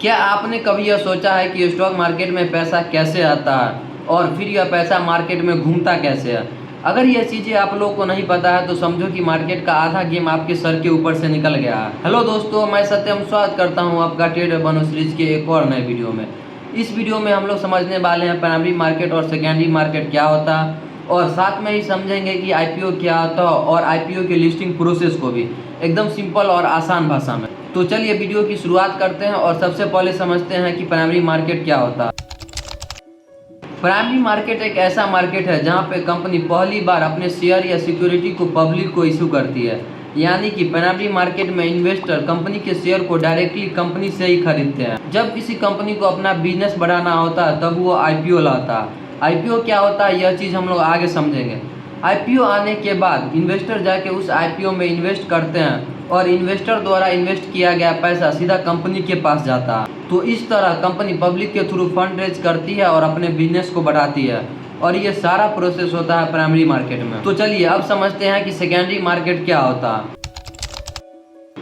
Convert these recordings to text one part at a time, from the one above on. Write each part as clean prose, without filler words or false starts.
क्या आपने कभी यह सोचा है कि स्टॉक मार्केट में पैसा कैसे आता है और फिर यह पैसा मार्केट में घूमता कैसे है? अगर यह चीज़ें आप लोगों को नहीं पता है तो समझो कि मार्केट का आधा गेम आपके सर के ऊपर से निकल गया है। हेलो दोस्तों, मैं सत्यम स्वागत करता हूं आपका ट्रेडर बनो सीरीज के एक और नए वीडियो में। इस वीडियो में हम लोग समझने वाले हैं प्राइमरी मार्केट और सेकेंडरी मार्केट क्या होता है, और साथ में ही समझेंगे कि आईपीओ क्या होता है और आईपीओ की लिस्टिंग प्रोसेस को भी एकदम सिंपल और आसान भाषा में। तो चलिए वीडियो की शुरुआत करते हैं और सबसे पहले समझते हैं कि प्राइमरी मार्केट क्या होता है। प्राइमरी मार्केट एक ऐसा मार्केट है जहां पे कंपनी पहली बार अपने शेयर या सिक्योरिटी को पब्लिक को इशू करती है। यानी कि प्राइमरी मार्केट में इन्वेस्टर कंपनी के शेयर को डायरेक्टली कंपनी से ही खरीदते हैं। जब किसी कंपनी को अपना बिजनेस बढ़ाना होता है तब वो आईपीओ लाता है। आईपीओ क्या होता है यह चीज़ हम लोग आगे समझेंगे। आईपीओ आने के बाद इन्वेस्टर जाके उस आईपीओ में इन्वेस्ट करते हैं और इन्वेस्टर द्वारा इन्वेस्ट किया गया पैसा सीधा कंपनी के पास जाता है। तो इस तरह कंपनी पब्लिक के थ्रू फंड रेज करती है और अपने बिजनेस को बढ़ाती है, और ये सारा प्रोसेस होता है प्राइमरी मार्केट में। तो चलिए अब समझते हैं कि सेकेंडरी मार्केट क्या होता है।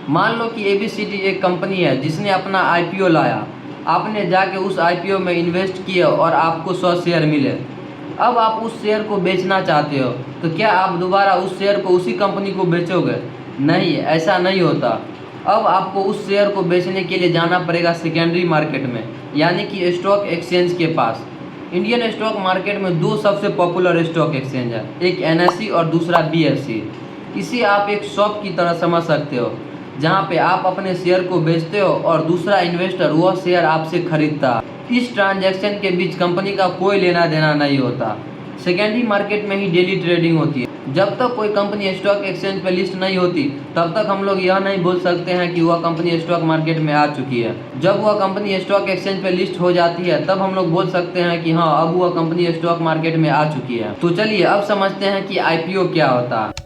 मान लो कि एबीसीडी एक कंपनी है जिसने अपना आईपीओ लाया। आपने जाके उस आईपीओ में इन्वेस्ट किया और आपको 100 शेयर मिले। अब आप उस शेयर को बेचना चाहते हो, तो क्या आप दोबारा उस शेयर को उसी कंपनी को बेचोगे? नहीं, ऐसा नहीं होता। अब आपको उस शेयर को बेचने के लिए जाना पड़ेगा सेकेंडरी मार्केट में, यानी कि स्टॉक एक्सचेंज के पास। इंडियन स्टॉक मार्केट में दो सबसे पॉपुलर स्टॉक एक्सचेंज है, एक एनएसई और दूसरा बीएसई। इसे आप एक शॉप की तरह समझ सकते हो जहां पे आप अपने शेयर को बेचते हो और दूसरा इन्वेस्टर वह शेयर आपसे खरीदता है। इस ट्रांजैक्शन के बीच कंपनी का कोई लेना देना नहीं होता। सेकेंडरी मार्केट में ही डेली ट्रेडिंग होती है। जब तक कोई कंपनी स्टॉक एक्सचेंज पे लिस्ट नहीं होती तब तक हम लोग यह नहीं बोल सकते हैं कि वह कंपनी स्टॉक मार्केट में आ चुकी है। जब वह कंपनी स्टॉक एक्सचेंज पे लिस्ट हो जाती है तब हम लोग बोल सकते हैं कि हाँ, अब वह कंपनी स्टॉक मार्केट में आ चुकी है। तो चलिए अब समझते हैं कि आईपीओ क्या होता है।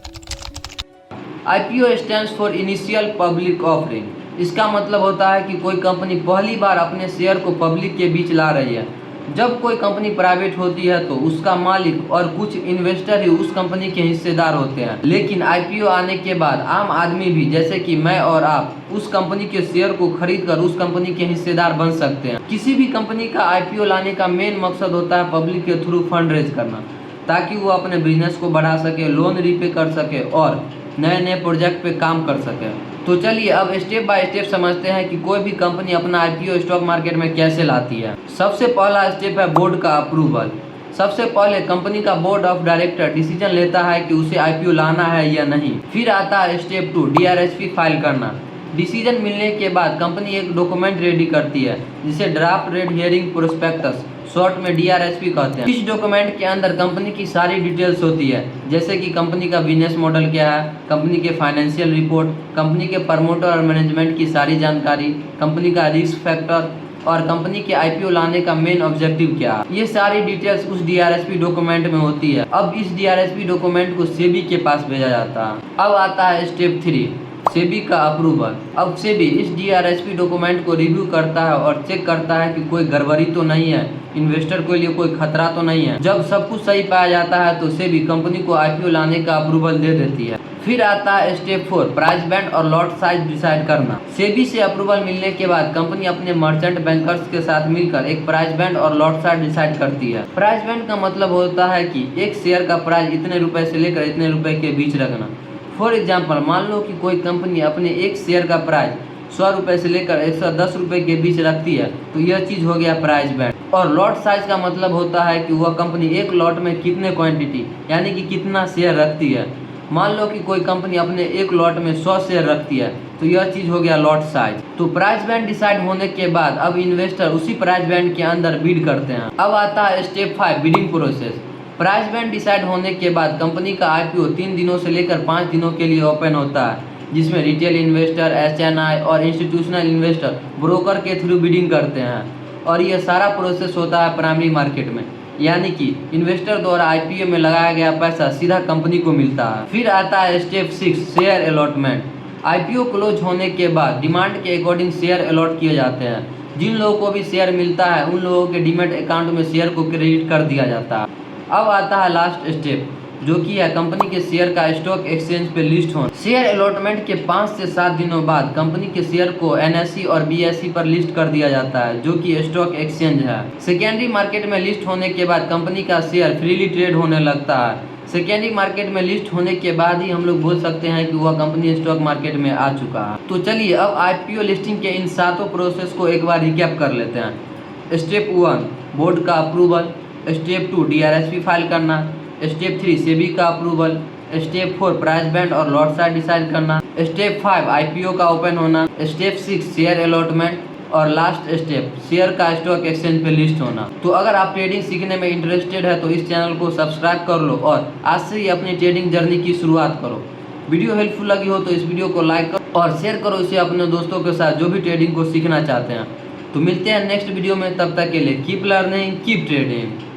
IPO stands for initial public offering. इसका मतलब होता है कि कोई कंपनी पहली बार अपने शेयर को पब्लिक के बीच ला रही है। जब कोई कंपनी प्राइवेट होती है तो उसका मालिक और कुछ इन्वेस्टर ही उस कंपनी के हिस्सेदार होते हैं। लेकिन आईपीओ आने के बाद आम आदमी भी, जैसे कि मैं और आप, उस कंपनी के शेयर को खरीद कर उस कंपनी के हिस्सेदार बन सकते हैं। किसी भी कंपनी का आईपीओ लाने का मेन मकसद होता है पब्लिक के थ्रू फंड रेज करना, ताकि वो अपने बिजनेस को बढ़ा सके, लोन रीपे कर सके और नए नए प्रोजेक्ट पे काम कर सके। तो चलिए अब स्टेप बाय स्टेप समझते हैं कि कोई भी कंपनी अपना आईपीओ स्टॉक मार्केट में कैसे लाती है। सबसे पहला स्टेप है बोर्ड का अप्रूवल। सबसे पहले कंपनी का बोर्ड ऑफ डायरेक्टर डिसीजन लेता है कि उसे आईपीओ लाना है या नहीं। फिर आता है स्टेप 2, डीआरएसपी फाइल करना। डिसीजन मिलने के बाद कंपनी एक डॉक्यूमेंट रेडी करती है जिसे draft red herring prospectus, short में डीआरएसपी कहते हैं। इस डॉक्यूमेंट के अंदर कंपनी की सारी डिटेल्स होती है, जैसे कि कंपनी का बिजनेस मॉडल क्या है, कंपनी के फाइनेंशियल रिपोर्ट, कंपनी के प्रमोटर और मैनेजमेंट की सारी जानकारी, कंपनी का रिस्क फैक्टर और कंपनी के आईपीओ लाने का मेन ऑब्जेक्टिव क्या है। ये सारी डिटेल्स उस डीआरएसपी डॉक्यूमेंट में होती है। अब इस डीआरएसपी डॉक्यूमेंट को सेबी के पास भेजा जाता है। अब आता है स्टेप 3, सेबी का अप्रूवल। अब सेबी इस डीआरएसपी डॉक्यूमेंट को रिव्यू करता है और चेक करता है कि कोई गड़बड़ी तो नहीं है, इन्वेस्टर के लिए कोई खतरा तो नहीं है। जब सब कुछ सही पाया जाता है तो सेबी कंपनी को आईपीओ लाने का अप्रूवल दे देती है। फिर आता है स्टेप 4, प्राइस बैंड और लॉट साइज डिसाइड करना। सेबी से अप्रूवल मिलने के बाद कंपनी अपने मर्चेंट बैंकर्स के साथ मिलकर एक प्राइस बैंड और लॉट साइज डिसाइड करती है। प्राइस बैंड का मतलब होता है कि एक शेयर का प्राइस इतने रुपए से लेकर इतने रुपए के बीच रखना। फॉर एग्जाम्पल, मान लो कि कोई कंपनी अपने एक शेयर का प्राइस 100 रुपये से लेकर 110 रुपये के बीच रखती है, तो यह चीज़ हो गया प्राइस बैंड। और लॉट साइज का मतलब होता है कि वह कंपनी एक लॉट में कितने क्वांटिटी, यानी कि कितना शेयर रखती है। मान लो कि कोई कंपनी अपने एक लॉट में 100 शेयर रखती है, तो यह चीज़ हो गया लॉट साइज। तो प्राइस बैंड डिसाइड होने के बाद अब इन्वेस्टर उसी प्राइस बैंड के अंदर बिड करते हैं। अब आता है step 5, bidding process. Price band decide होने के बाद कंपनी का आईपीओ 3 दिनों से लेकर 5 दिनों के लिए ओपन होता है, जिसमें रिटेल इन्वेस्टर, एचएनआई और इंस्टीट्यूशनल इन्वेस्टर ब्रोकर के थ्रू बिडिंग करते हैं। और यह सारा प्रोसेस होता है प्राइमरी मार्केट में, यानी कि इन्वेस्टर द्वारा आईपीओ में लगाया गया पैसा सीधा कंपनी को मिलता है। फिर आता है step 6, share allotment. IPO close होने के बाद डिमांड के अकॉर्डिंग शेयर अलॉट किए जाते हैं। जिन लोगों को भी शेयर मिलता है उन लोगों के डीमैट अकाउंट में शेयर को क्रेडिट कर दिया जाता है। अब आता है लास्ट स्टेप, जो कि है कंपनी के शेयर का स्टॉक एक्सचेंज पे लिस्ट होना। शेयर अलॉटमेंट के 5 से 7 दिनों बाद कंपनी के शेयर को NSE और BSE पर लिस्ट कर दिया जाता है, जो कि स्टॉक एक्सचेंज है। सेकेंडरी मार्केट में लिस्ट होने के बाद कंपनी का शेयर फ्रीली ट्रेड होने लगता है। सेकेंडरी मार्केट में लिस्ट होने के बाद ही हम लोग बोल सकते हैं कि वह कंपनी स्टॉक मार्केट में आ चुका है। तो चलिए अब IPO लिस्टिंग के इन 7 प्रोसेस को एक बार रिकैप कर लेते हैं। स्टेप 1 बोर्ड का अप्रूवल, स्टेप 2 DRHP फाइल करना, स्टेप 3 सेबी का अप्रूवल, स्टेप 4 प्राइस बैंड और लॉट साइज डिसाइड करना, स्टेप 5 IPO का ओपन होना, स्टेप 6 शेयर अलॉटमेंट और लास्ट स्टेप शेयर का स्टॉक एक्सचेंज पे लिस्ट होना। तो अगर आप ट्रेडिंग सीखने में इंटरेस्टेड है तो इस चैनल को सब्सक्राइब कर लो और आज से ही अपनी ट्रेडिंग जर्नी की शुरुआत करो। वीडियो हेल्पफुल लगी हो तो इस वीडियो को लाइक करो और शेयर करो इसे अपने दोस्तों के साथ जो भी ट्रेडिंग को सीखना चाहते हैं। तो मिलते हैं नेक्स्ट वीडियो में, तब तक के लिए कीप लर्निंग कीप ट्रेडिंग।